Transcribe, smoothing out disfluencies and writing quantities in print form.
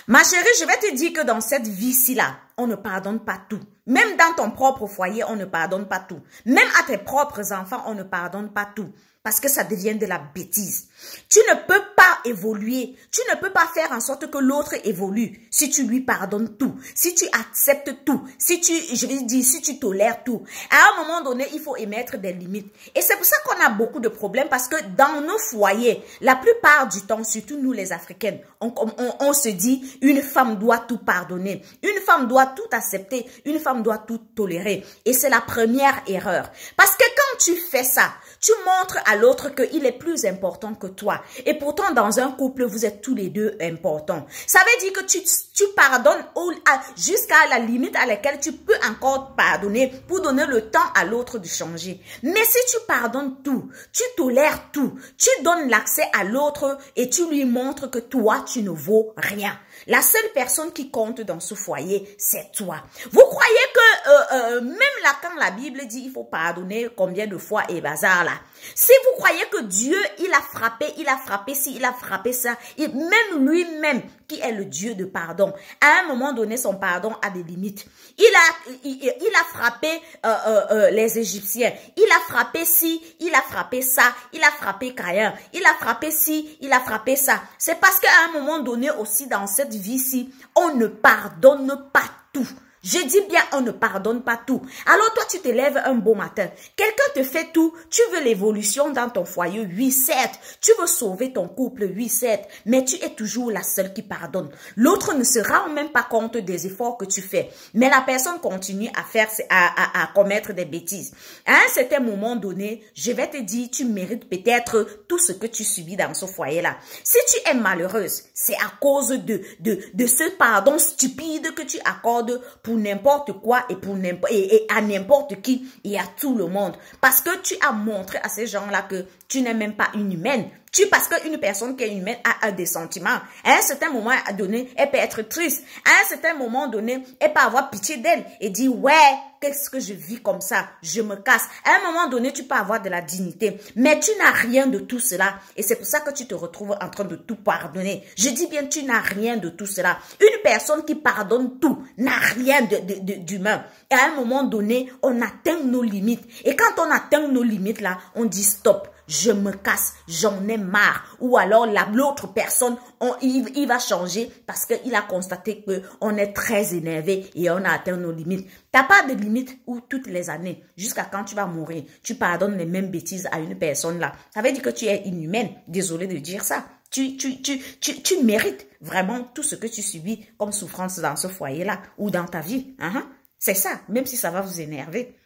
Ma chérie, je vais te dire que dans cette vie-ci-là, on ne pardonne pas tout. Même dans ton propre foyer, on ne pardonne pas tout. Même à tes propres enfants, on ne pardonne pas tout. Parce que ça devient de la bêtise. Tu ne peux pas évoluer. Tu ne peux pas faire en sorte que l'autre évolue si tu lui pardonnes tout, si tu acceptes tout, si tu, je vais dire, si tu tolères tout. À un moment donné, il faut émettre des limites. Et c'est pour ça qu'on a beaucoup de problèmes parce que dans nos foyers, la plupart du temps, surtout nous les Africaines, on se dit une femme doit tout pardonner, une femme doit tout accepter, une femme doit tout tolérer. Et c'est la première erreur. Parce que quand tu fais ça, tu montres à l'autre qu'il est plus important que toi. Et pourtant, dans un couple, vous êtes tous les deux importants. Ça veut dire que tu pardonnes jusqu'à la limite à laquelle tu peux encore pardonner pour donner le temps à l'autre de changer. Mais si tu pardonnes tout, tu tolères tout, tu donnes l'accès à l'autre et tu lui montres que toi, tu ne vaux rien. La seule personne qui compte dans ce foyer, c'est toi. Vous croyez que même là, quand la Bible dit il faut pardonner combien de fois et bazar là. Si vous croyez que Dieu, il a frappé ci, il a frappé ça, même lui-même qui est le Dieu de pardon, à un moment donné, son pardon a des limites. Il a frappé les Égyptiens, il a frappé ci, il a frappé ça, il a frappé Caïn, il a frappé ci, il a frappé ça. C'est parce qu'à un moment donné aussi dans cette vie-ci, on ne pardonne pas tout. Je dis bien, on ne pardonne pas tout. Alors toi, tu te lèves un beau matin. Quelqu'un te fait tout. Tu veux l'évolution dans ton foyer, oui, certes. Tu veux sauver ton couple, oui, certes. Mais tu es toujours la seule qui pardonne. L'autre ne se rend même pas compte des efforts que tu fais. Mais la personne continue à faire, à commettre des bêtises. À un certain moment donné, je vais te dire, tu mérites peut-être tout ce que tu subis dans ce foyer-là. Si tu es malheureuse, c'est à cause de ce pardon stupide que tu accordes pour n'importe quoi et à n'importe qui et à tout le monde. Parce que tu as montré à ces gens-là que tu n'es même pas une humaine. Parce qu'une personne qui est humaine a des sentiments. À un certain moment donné, elle peut être triste. À un certain moment donné, elle peut avoir pitié d'elle et dire, ouais, qu'est-ce que je vis comme ça? Je me casse. À un moment donné, tu peux avoir de la dignité. Mais tu n'as rien de tout cela. Et c'est pour ça que tu te retrouves en train de tout pardonner. Je dis bien, tu n'as rien de tout cela. Une personne qui pardonne tout n'a rien d'humain. Et à un moment donné, on atteint nos limites. Et quand on atteint nos limites là, on dit stop. Je me casse, j'en ai marre. Ou alors l'autre personne, il va changer parce qu'il a constaté qu'on est très énervé et on a atteint nos limites. T'as pas de limite où toutes les années, jusqu'à quand tu vas mourir, tu pardonnes les mêmes bêtises à une personne là. Ça veut dire que tu es inhumaine. Désolé de dire ça. Tu mérites vraiment tout ce que tu subis comme souffrance dans ce foyer là ou dans ta vie. C'est ça, même si ça va vous énerver.